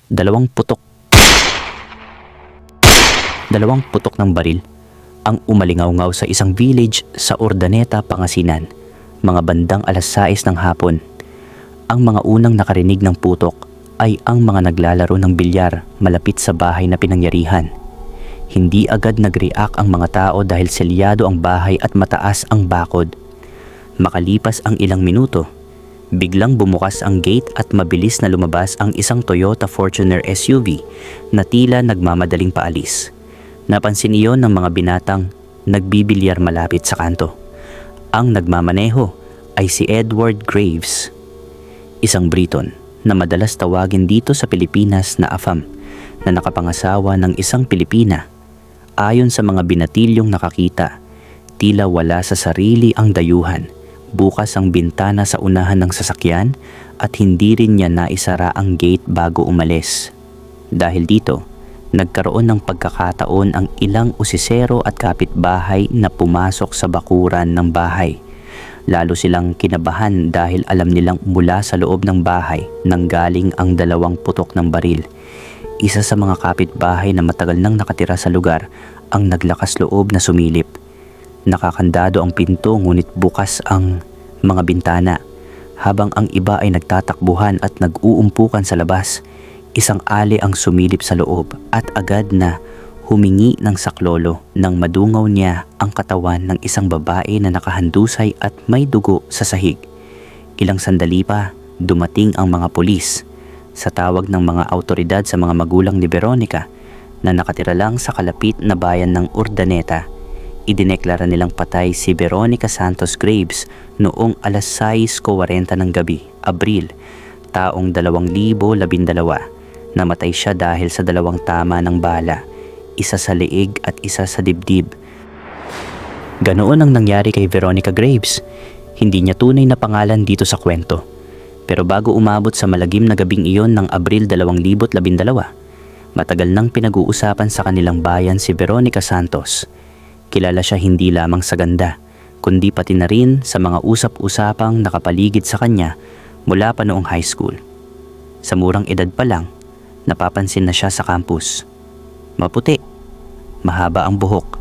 Dalawang putok. Dalawang putok ng baril ang umalingaw-ngaw sa isang village sa Urdaneta, Pangasinan, mga bandang 6:00 ng hapon. Ang mga unang nakarinig ng putok ay ang mga naglalaro ng bilyar malapit sa bahay na pinangyarihan. Hindi agad nag-react ang mga tao dahil selyado ang bahay at mataas ang bakod. Makalipas ang ilang minuto, biglang bumukas ang gate at mabilis na lumabas ang isang Toyota Fortuner SUV na tila nagmamadaling paalis. Napansin iyon ng mga binatang nagbibilyar malapit sa kanto. Ang nagmamaneho ay si Edward Graves, isang Briton na madalas tawagin dito sa Pilipinas na AFAM, na nakapangasawa ng isang Pilipina. Ayon sa mga binatilyong nakakita, tila wala sa sarili ang dayuhan. Bukas ang bintana sa unahan ng sasakyan at hindi rin niya naisara ang gate bago umalis. Dahil dito, nagkaroon ng pagkakataon ang ilang usisero at kapitbahay na pumasok sa bakuran ng bahay. Lalo silang kinabahan dahil alam nilang mula sa loob ng bahay nanggaling ang dalawang putok ng baril. Isa sa mga kapitbahay na matagal nang nakatira sa lugar ang naglakas loob na sumilip. Nakakandado ang pinto ngunit bukas ang mga bintana. Habang ang iba ay nagtatakbuhan at nag-uumpukan sa labas, isang ali ang sumilip sa loob at agad na humingi ng saklolo nang madungaw niya ang katawan ng isang babae na nakahandusay at may dugo sa sahig. Ilang sandali pa, dumating ang mga pulis. Sa tawag ng mga autoridad sa mga magulang ni Veronica na nakatira lang sa kalapit na bayan ng Urdaneta, idineklara nilang patay si Veronica Santos Graves noong 6:40 ng gabi, Abril, taong 2012. Namatay siya dahil sa dalawang tama ng bala, isa sa leeg at isa sa dibdib. Ganoon ang nangyari kay Veronica Graves. Hindi niya tunay na pangalan dito sa kwento. Pero bago umabot sa malagim na gabing iyon ng Abril 2012, matagal nang pinag-uusapan sa kanilang bayan si Veronica Santos. Kilala siya hindi lamang sa ganda, kundi pati na rin sa mga usap-usapang nakapaligid sa kanya mula pa noong high school. Sa murang edad pa lang, napapansin na siya sa campus. Maputi, mahaba ang buhok,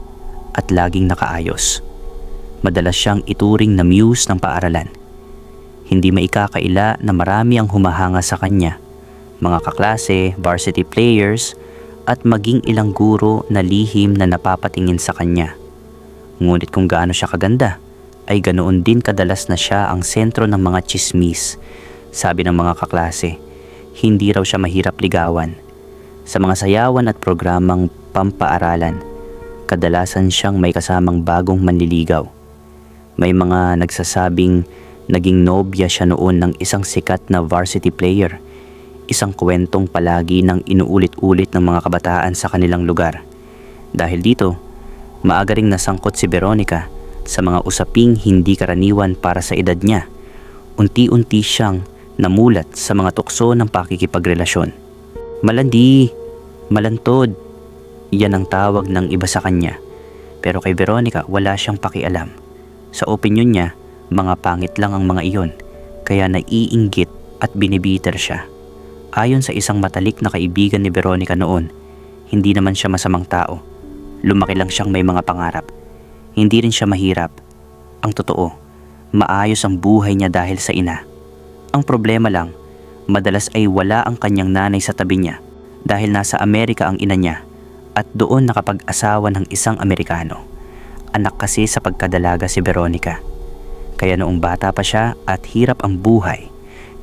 at laging nakaayos. Madalas siyang ituring na muse ng paaralan. Hindi maikakaila na marami ang humahanga sa kanya, mga kaklase, varsity players, at maging ilang guro na lihim na napapatingin sa kanya. Ngunit kung gaano siya kaganda, ay ganoon din kadalas na siya ang sentro ng mga tsismis. Sabi ng mga kaklase, hindi raw siya mahirap ligawan. Sa mga sayawan at programang pampaaralan, kadalasan siyang may kasamang bagong manliligaw. May mga nagsasabing naging nobya siya noon ng isang sikat na varsity player, isang kwentong palagi nang inuulit-ulit ng mga kabataan sa kanilang lugar. Dahil dito, maaga ring nasangkot si Veronica sa mga usaping hindi karaniwan para sa edad niya. Unti-unti siyang namulat sa mga tukso ng pakikipagrelasyon. Malandi, malantod, yan ang tawag ng iba sa kanya. Pero kay Veronica wala siyang pakialam. Sa opinyon niya, mga pangit lang ang mga iyon, kaya naiinggit at binibiter siya. Ayon sa isang matalik na kaibigan ni Veronica noon, hindi naman siya masamang tao. Lumaki lang siyang may mga pangarap. Hindi rin siya mahirap. Ang totoo, maayos ang buhay niya dahil sa ina. Ang problema lang, madalas ay wala ang kanyang nanay sa tabi niya dahil nasa Amerika ang ina niya at doon nakapag-asawa ng isang Amerikano. Anak kasi sa pagkadalaga si Veronica. Kaya noong bata pa siya at hirap ang buhay,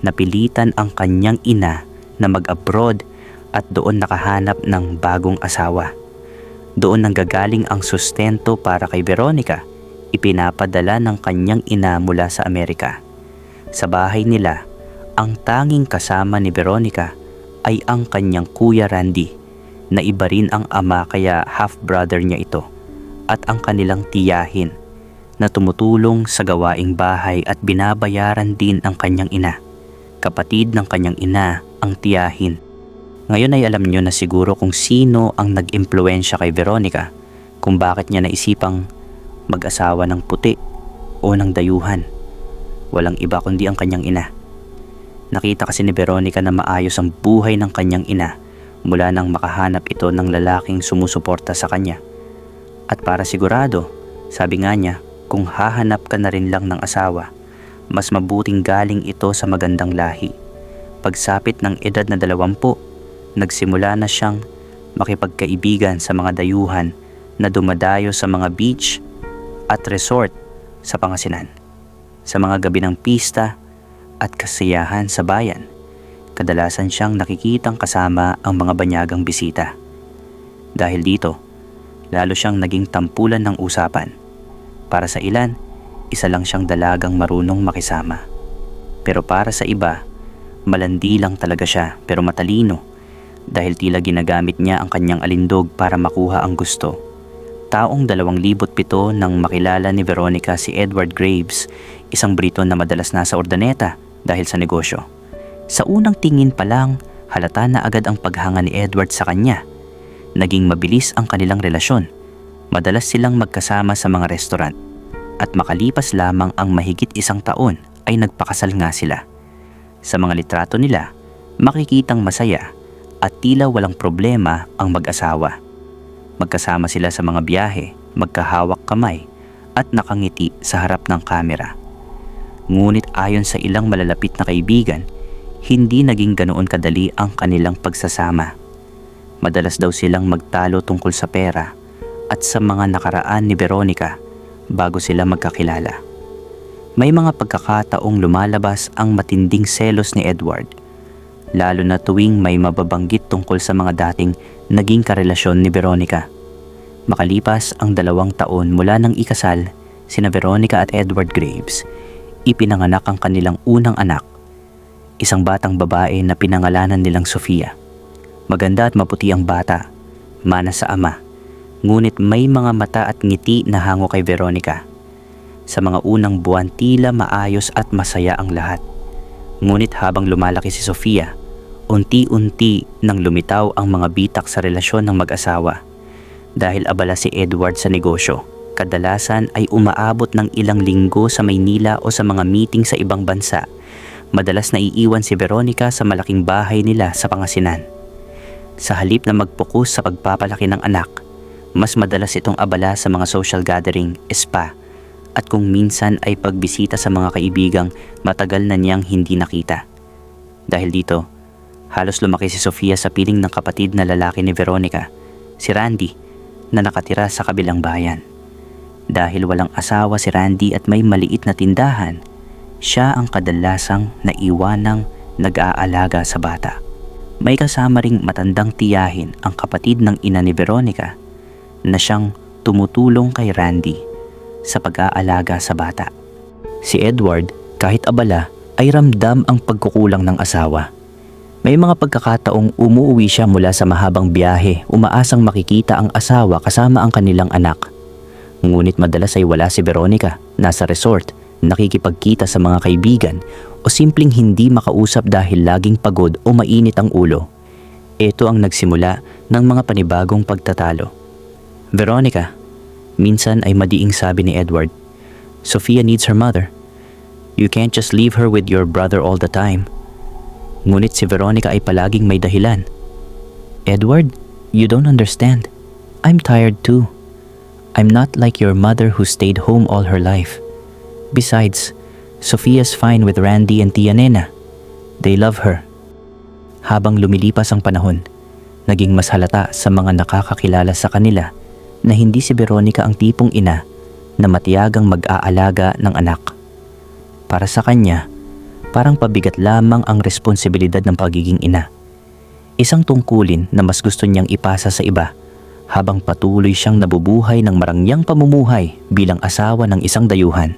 napilitan ang kanyang ina na mag-abroad at doon nakahanap ng bagong asawa. Doon nanggagaling ang sustento para kay Veronica, ipinapadala ng kanyang ina mula sa Amerika. Sa bahay nila, ang tanging kasama ni Veronica ay ang kanyang kuya Randy, na iba rin ang ama kaya half-brother niya ito, at ang kanilang tiyahin, na tumutulong sa gawaing bahay at binabayaran din ang kanyang ina. Kapatid ng kanyang ina ang tiyahin. Ngayon ay alam nyo na siguro kung sino ang nag-impluwensya kay Veronica, kung bakit niya naisipang mag-asawa ng puti o ng dayuhan. Walang iba kundi ang kanyang ina. Nakita kasi ni Veronica na maayos ang buhay ng kanyang ina mula nang makahanap ito ng lalaking sumusuporta sa kanya. At para sigurado, sabi nga niya, kung hahanap ka na rin lang ng asawa, mas mabuting galing ito sa magandang lahi. Pagsapit ng edad na 20, nagsimula na siyang makipagkaibigan sa mga dayuhan na dumadayo sa mga beach at resort sa Pangasinan. Sa mga gabi ng pista at kasiyahan sa bayan, kadalasan siyang nakikitang kasama ang mga banyagang bisita. Dahil dito, lalo siyang naging tampulan ng usapan. Para sa ilan, isa lang siyang dalagang marunong makisama. Pero para sa iba, malandi lang talaga siya pero matalino dahil tila ginagamit niya ang kanyang alindog para makuha ang gusto. Taong 2007 nang makilala ni Veronica si Edward Graves, isang Briton na madalas nasa Urdaneta dahil sa negosyo. Sa unang tingin pa lang, halata na agad ang paghanga ni Edward sa kanya. Naging mabilis ang kanilang relasyon. Madalas silang magkasama sa mga restaurant. At makalipas lamang ang mahigit 1 taon ay nagpakasal nga sila. Sa mga litrato nila, makikitang masaya at tila walang problema ang mag-asawa. Magkasama sila sa mga biyahe, magkahawak kamay at nakangiti sa harap ng kamera. Ngunit ayon sa ilang malalapit na kaibigan, hindi naging ganoon kadali ang kanilang pagsasama. Madalas daw silang magtalo tungkol sa pera at sa mga nakaraan ni Veronica bago sila magkakilala. May mga pagkakataong lumalabas ang matinding selos ni Edward, lalo na tuwing may mababanggit tungkol sa mga dating naging karelasyon ni Veronica. Makalipas ang 2 taon mula nang ikasal sina Veronica at Edward Graves, ipinanganak ang kanilang unang anak, isang batang babae na pinangalanan nilang Sofia. Maganda at maputi ang bata, mana sa ama, ngunit may mga mata at ngiti na hango kay Veronica. Sa mga unang buwan tila maayos at masaya ang lahat. Ngunit habang lumalaki si Sofia, unti-unti nang lumitaw ang mga bitak sa relasyon ng mag-asawa. Dahil abala si Edward sa negosyo, kadalasan ay umaabot ng ilang linggo sa Maynila o sa mga meeting sa ibang bansa. Madalas naiiwan si Veronica sa malaking bahay nila sa Pangasinan. Sa halip na mag-focus sa pagpapalaki ng anak, mas madalas itong abala sa mga social gathering, spa, at kung minsan ay pagbisita sa mga kaibigang matagal na niyang hindi nakita. Dahil dito, halos lumaki si Sofia sa piling ng kapatid na lalaki ni Veronica, si Randy, na nakatira sa kabilang bayan. Dahil walang asawa si Randy at may maliit na tindahan, siya ang kadalasang naiwanang nag-aalaga sa bata. May kasama ring matandang tiyahin ang kapatid ng ina ni Veronica na siyang tumutulong kay Randy sa pag-aalaga sa bata. Si Edward, kahit abala, ay ramdam ang pagkukulang ng asawa. May mga pagkakataong umuuwi siya mula sa mahabang biyahe, umaasang makikita ang asawa kasama ang kanilang anak. Ngunit madalas ay wala si Veronica, nasa resort, nakikipagkita sa mga kaibigan o simpleng hindi makausap dahil laging pagod o mainit ang ulo. Ito ang nagsimula ng mga panibagong pagtatalo. Veronica, minsan ay madiing sabi ni Edward, Sofia needs her mother. You can't just leave her with your brother all the time. Ngunit si Veronica ay palaging may dahilan. Edward, you don't understand. I'm tired too. I'm not like your mother who stayed home all her life. Besides, Sofia's fine with Randy and Tia Nena. They love her. Habang lumilipas ang panahon, naging mas halata sa mga nakakakilala sa kanila na hindi si Veronica ang tipong ina na matiyagang mag-aalaga ng anak. Para sa kanya, parang pabigat lamang ang responsibilidad ng pagiging ina. Isang tungkulin na mas gusto niyang ipasa sa iba habang patuloy siyang nabubuhay ng marangyang pamumuhay bilang asawa ng isang dayuhan.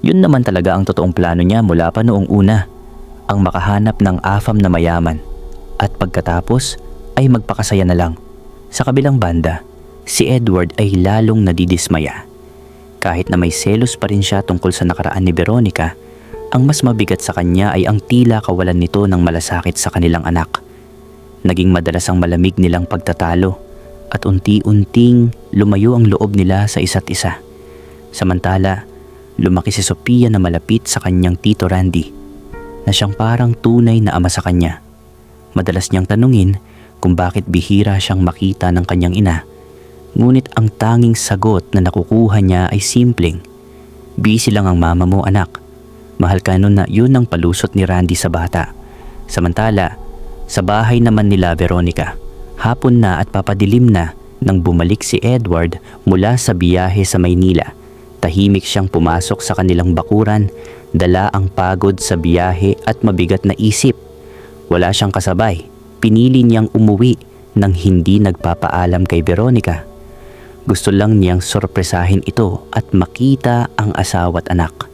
Yun naman talaga ang totoong plano niya mula pa noong una, ang makahanap ng afam na mayaman at pagkatapos ay magpakasaya na lang. Sa kabilang banda, si Edward ay lalong nadidismaya. Kahit na may selos pa rin siya tungkol sa nakaraan ni Veronica, ang mas mabigat sa kanya ay ang tila kawalan nito ng malasakit sa kanilang anak. Naging madalas ang malamig nilang pagtatalo at unti-unting lumayo ang loob nila sa isa't isa. Samantala, lumaki si Sofia na malapit sa kanyang tito Randy. na siyang parang tunay na ama sa kanya. Madalas niyang tanungin kung bakit bihira siyang makita ng kanyang ina, ngunit ang tanging sagot na nakukuha niya ay simpleng, "Busy lang ang mama mo, anak." Mahal ka nun na yun ang palusot ni Randy sa bata. Samantala, sa bahay naman nila Veronica, hapon na at papadilim na nang bumalik si Edward mula sa biyahe sa Maynila. Tahimik siyang pumasok sa kanilang bakuran, dala ang pagod sa biyahe at mabigat na isip. Wala siyang kasabay. Pinili niyang umuwi nang hindi nagpapaalam kay Veronica. Gusto lang niyang sorpresahin ito at makita ang asawa at anak.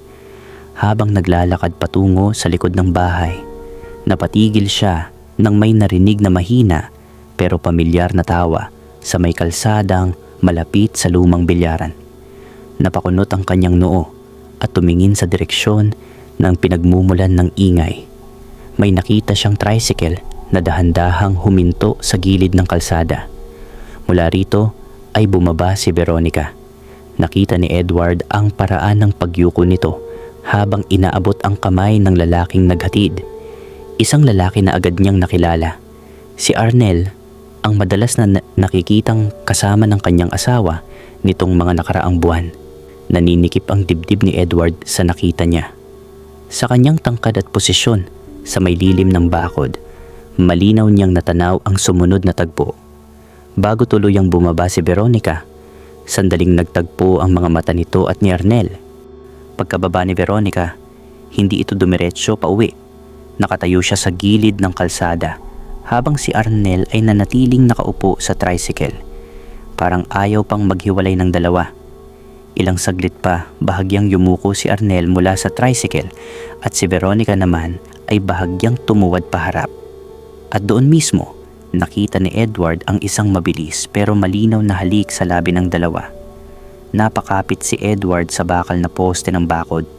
Habang naglalakad patungo sa likod ng bahay, napatigil siya nang may narinig na mahina pero pamilyar na tawa sa may kalsadang malapit sa lumang bilyaran. Napakunot ang kanyang noo at tumingin sa direksyon ng pinagmumulan ng ingay. May nakita siyang tricycle na dahan-dahang huminto sa gilid ng kalsada. Mula rito ay bumaba si Veronica. Nakita ni Edward ang paraan ng pagyuko nito habang inaabot ang kamay ng lalaking naghatid. Isang lalaki na agad niyang nakilala. Si Arnel, ang madalas na nakikitang kasama ng kanyang asawa nitong mga nakaraang buwan. Naninikip ang dibdib ni Edward sa nakita niya. Sa kanyang tangkad at posisyon sa may lilim ng bakod, malinaw niyang natanaw ang sumunod na tagpo. Bago tuluyang bumaba si Veronica, sandaling nagtagpo ang mga mata nito at ni Arnel. Pagkababa ni Veronica, hindi ito dumiretso pa uwi. Nakatayo siya sa gilid ng kalsada habang si Arnel ay nanatiling nakaupo sa tricycle. Parang ayaw pang maghiwalay ng dalawa. Ilang saglit pa, bahagyang yumuko si Arnel mula sa tricycle at si Veronica naman ay bahagyang tumuwad paharap. At doon mismo, nakita ni Edward ang isang mabilis pero malinaw na halik sa labi ng dalawa. Napakapit si Edward sa bakal na poste ng bakod.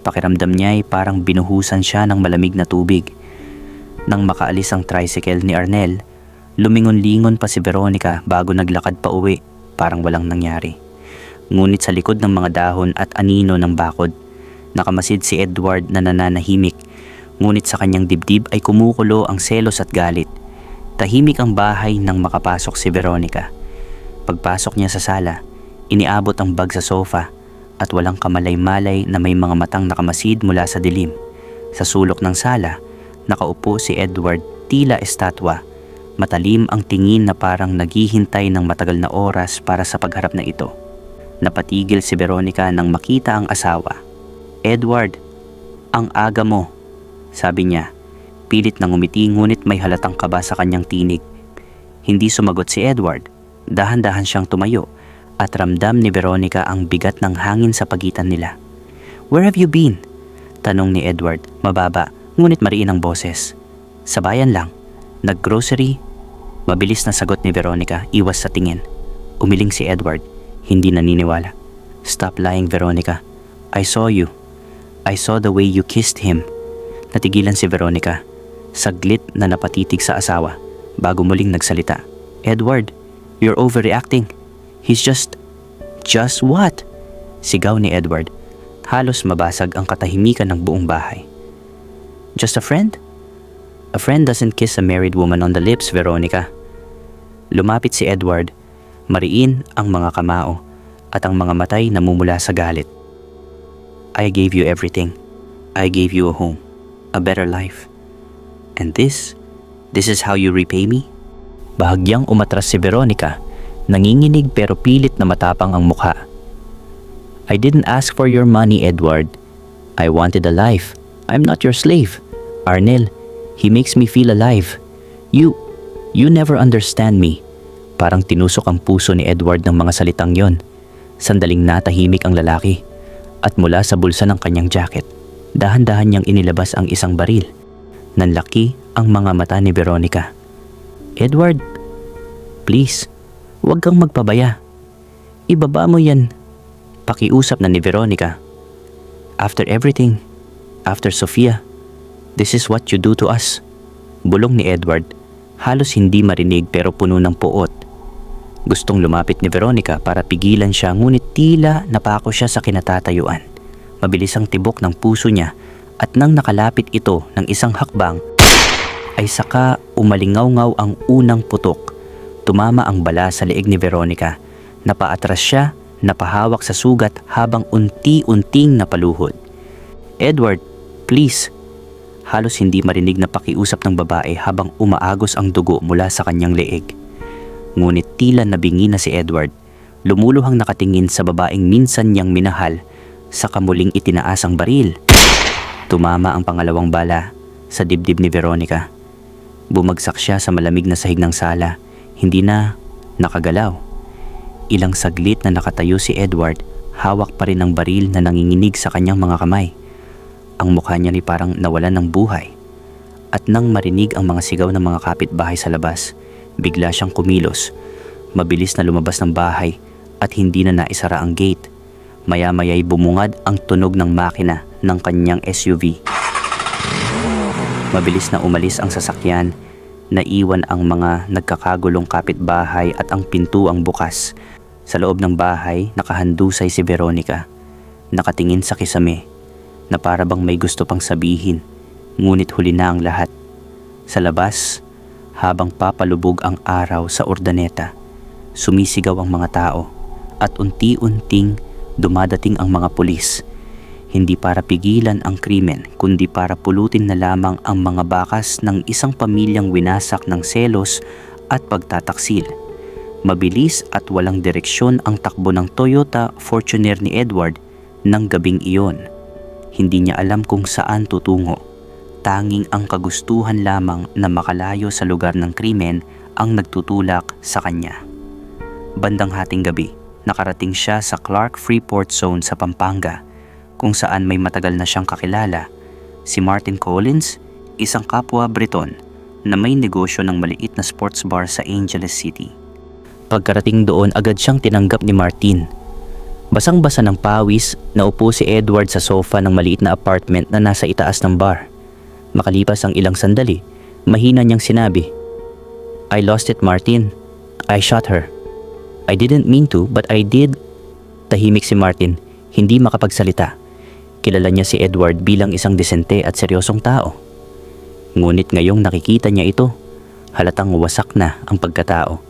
Pakiramdam niya ay parang binuhusan siya ng malamig na tubig. Nang makaalis ang tricycle ni Arnel, lumingon-lingon pa si Veronica bago naglakad pa uwi, parang walang nangyari. Ngunit sa likod ng mga dahon at anino ng bakod, nakamasid si Edward na nananahimik. Ngunit sa kanyang dibdib ay kumukulo ang selos at galit. Tahimik ang bahay nang makapasok si Veronica. Pagpasok niya sa sala, iniabot ang bag sa sofa at walang kamalay-malay na may mga matang nakamasid mula sa dilim. Sa sulok ng sala, nakaupo si Edward tila estatwa. Matalim ang tingin na parang naghihintay ng matagal na oras para sa pagharap na ito. Napatigil si Veronica nang makita ang asawa. "Edward, ang aga mo," sabi niya. Pilit na ngumiti ngunit may halatang kaba sa kanyang tinig. Hindi sumagot si Edward. Dahan-dahan siyang tumayo at ramdam ni Veronica ang bigat ng hangin sa pagitan nila. "Where have you been?" tanong ni Edward, mababa ngunit mariin ang boses. "Sa bayan lang. Nag-grocery?" Mabilis na sagot ni Veronica, iwas sa tingin. Umiling si Edward, hindi naniniwala. "Stop lying, Veronica. I saw you. I saw the way you kissed him." Natigilan si Veronica. Saglit na napatitig sa asawa bago muling nagsalita. "Edward, you're overreacting. He's just what?" Sigaw ni Edward. Halos mabasag ang katahimikan ng buong bahay. "Just a friend? A friend doesn't kiss a married woman on the lips, Veronica." Lumapit si Edward. Mariin ang mga kamao at ang mga matay namumula sa galit. "I gave you everything. I gave you a home, a better life. And this is how you repay me?" Bahagyang umatras si Veronica, nanginginig pero pilit na matapang ang mukha. "I didn't ask for your money, Edward. I wanted a life. I'm not your slave. Arnel, he makes me feel alive. You never understand me." Parang tinusok ang puso ni Edward ng mga salitang yon. Sandaling natahimik ang lalaki at mula sa bulsa ng kanyang jacket, dahan-dahan niyang inilabas ang isang baril. Nanlaki ang mga mata ni Veronica. "Edward, please, huwag kang magpabaya. Ibaba mo yan." Pakiusap na ni Veronica. "After everything, after Sofia, this is what you do to us." Bulong ni Edward, halos hindi marinig pero puno ng puot. Gustong lumapit ni Veronica para pigilan siya ngunit tila napako siya sa kinatatayuan. Mabilis ang tibok ng puso niya At nang nakalapit ito ng isang hakbang, ay saka umalingaw-ngaw ang unang putok. Tumama ang bala sa leeg ni Veronica. Napaatras siya, napahawak sa sugat habang unti-unting napaluhod. "Edward, please." Halos hindi marinig na pakiusap ng babae habang umaagos ang dugo mula sa kanyang leeg. Ngunit tila nabingi na si Edward. Lumuluhang nakatingin sa babaeng minsan niyang minahal, saka muling itinaas ang baril. Tumama ang pangalawang bala sa dibdib ni Veronica. Bumagsak siya sa malamig na sahig ng sala. Hindi na nakagalaw. Ilang saglit na nakatayo si Edward, hawak pa rin ang baril na nanginginig sa kanyang mga kamay. Ang mukha niya ni parang nawalan ng buhay. At nang marinig ang mga sigaw ng mga kapitbahay sa labas, bigla siyang kumilos. Mabilis na lumabas ng bahay at hindi na naisara ang gate. Maya-maya'y bumungad ang tunog ng makina ng kanyang SUV. Mabilis na umalis ang sasakyan. Naiwan ang mga nagkakagulong kapitbahay at ang pintuang bukas. Sa loob ng bahay, nakahandusay si Veronica. Nakatingin sa kisame na para bang may gusto pang sabihin, ngunit huli na ang lahat. Sa labas, habang papalubog ang araw sa Urdaneta, sumisigaw ang mga tao at unti-unting dumadating ang mga pulis. Hindi para pigilan ang krimen, kundi para pulutin na lamang ang mga bakas ng isang pamilyang winasak ng selos at pagtataksil. Mabilis at walang direksyon ang takbo ng Toyota Fortuner ni Edward ng gabing iyon. Hindi niya alam kung saan tutungo. Tanging ang kagustuhan lamang na makalayo sa lugar ng krimen ang nagtutulak sa kanya. Bandang hating gabi, nakarating siya sa Clark Freeport Zone sa Pampanga, kung saan may matagal na siyang kakilala, si Martin Collins, isang kapwa Briton na may negosyo ng maliit na sports bar sa Angeles City. Pagkarating doon, agad siyang tinanggap ni Martin. Basang-basa ng pawis, naupo si Edward sa sofa ng maliit na apartment na nasa itaas ng bar. Makalipas ang ilang sandali, mahina niyang sinabi, "I lost it, Martin. I shot her. I didn't mean to, but I did." Tahimik si Martin, hindi makapagsalita. Kilala niya si Edward bilang isang disente at seryosong tao. Ngunit ngayong nakikita niya ito, halatang wasak na ang pagkatao.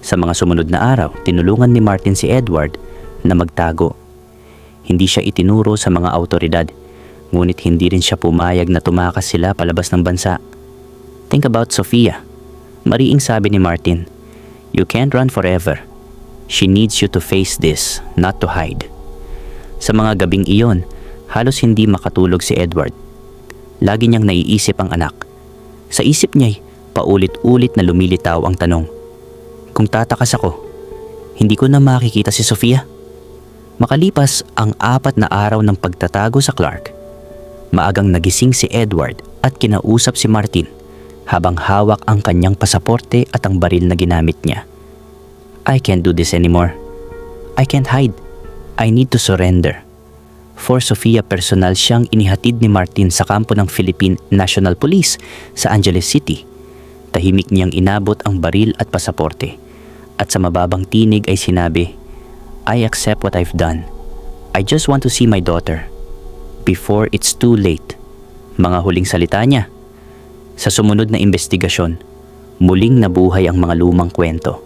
Sa mga sumunod na araw, tinulungan ni Martin si Edward na magtago. Hindi siya itinuro sa mga awtoridad, ngunit hindi rin siya pumayag na tumakas sila palabas ng bansa. "Think about Sofia," mariing sabi ni Martin. "You can't run forever. She needs you to face this, not to hide." Sa mga gabing iyon, halos hindi makatulog si Edward. Lagi niyang naiisip ang anak. Sa isip niya'y paulit-ulit na lumilitaw ang tanong, kung tatakas ako, hindi ko na makikita si Sofia? Makalipas ang 4 na araw ng pagtatago sa Clark, maagang nagising si Edward at kinausap si Martin habang hawak ang kanyang pasaporte at ang baril na ginamit niya. "I can't do this anymore. I can't hide. I need to surrender." For Sofia, personal siyang inihatid ni Martin sa kampo ng Philippine National Police sa Angeles City. Tahimik niyang inabot ang baril at pasaporte. At sa mababang tinig ay sinabi, "I accept what I've done. I just want to see my daughter before it's too late." Mga huling salita niya. Sa sumunod na investigasyon, muling nabuhay ang mga lumang kwento.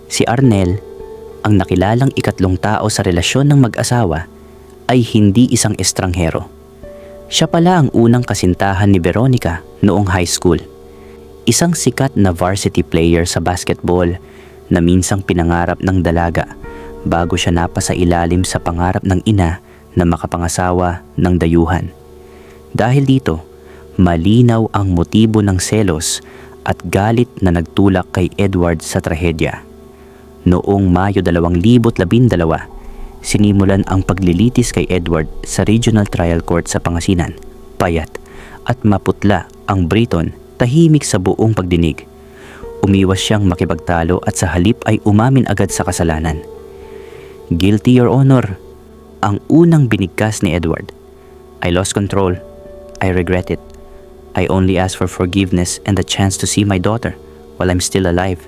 Si Arnel, ang nakilalang ikatlong tao sa relasyon ng mag-asawa, ay hindi isang estranghero. Siya pala ang unang kasintahan ni Veronica noong high school. Isang sikat na varsity player sa basketball na minsang pinangarap ng dalaga bago siya napasa ilalim sa pangarap ng ina na makapangasawa ng dayuhan. Dahil dito, malinaw ang motibo ng selos at galit na nagtulak kay Edward sa trahedya. Noong Mayo 2012, sinimulan ang paglilitis kay Edward sa Regional Trial Court sa Pangasinan. Payat at maputla ang Briton, tahimik sa buong pagdinig. Umiwas siyang makipagtalo at sa halip ay umamin agad sa kasalanan. "Guilty, Your Honor," ang unang binigkas ni Edward. "I lost control. I regret it. I only ask for forgiveness and the chance to see my daughter while I'm still alive."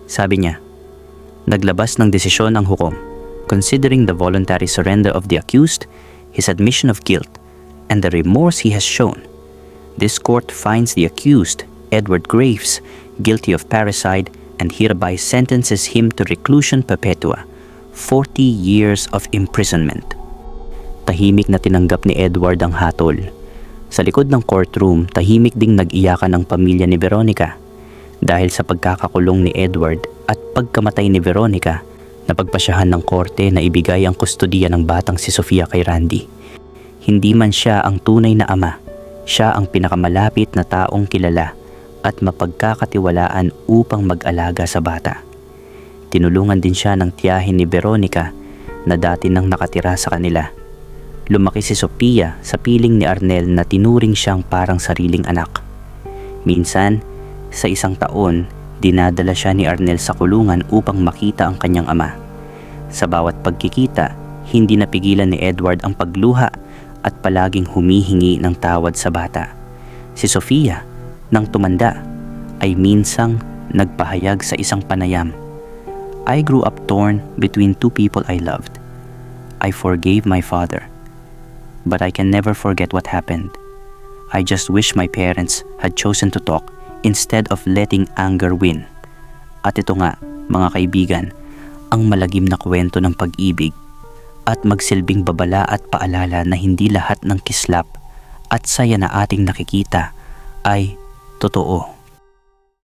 Sabi niya. Naglabas ng desisyon ang hukom, considering the voluntary surrender of the accused, his admission of guilt, and the remorse he has shown, this court finds the accused, Edward Graves, guilty of parricide and hereby sentences him to reclusion perpetua, 40 years of imprisonment. Tahimik na tinanggap ni Edward ang hatol. Sa likod ng courtroom, tahimik ding nag-iyakan ng pamilya ni Veronica. Dahil sa pagkakakulong ni Edward at pagkamatay ni Veronica, napagpasyahan ng korte na ibigay ang kustudiya ng batang si Sofia kay Randy. Hindi man siya ang tunay na ama, siya ang pinakamalapit na taong kilala at mapagkakatiwalaan upang mag-alaga sa bata. Tinulungan din siya ng tiyahin ni Veronica na dati nang nakatira sa kanila. Lumaki si Sofia sa piling ni Arnel na tinuring siyang parang sariling anak. Minsan, sa isang taon, dinadala siya ni Arnel sa kulungan upang makita ang kanyang ama. Sa bawat pagkikita, hindi napigilan ni Edward ang pagluha at palaging humihingi ng tawad sa bata. Si Sofia, nang tumanda, ay minsang nagpahayag sa isang panayam. I grew up torn between two people I loved. I forgave my father, but I can never forget what happened. I just wish my parents had chosen to talk instead of letting anger win. At ito nga, mga kaibigan, ang malagim na kwento ng pag-ibig at magsilbing babala at paalala na hindi lahat ng kislap at saya na ating nakikita ay totoo.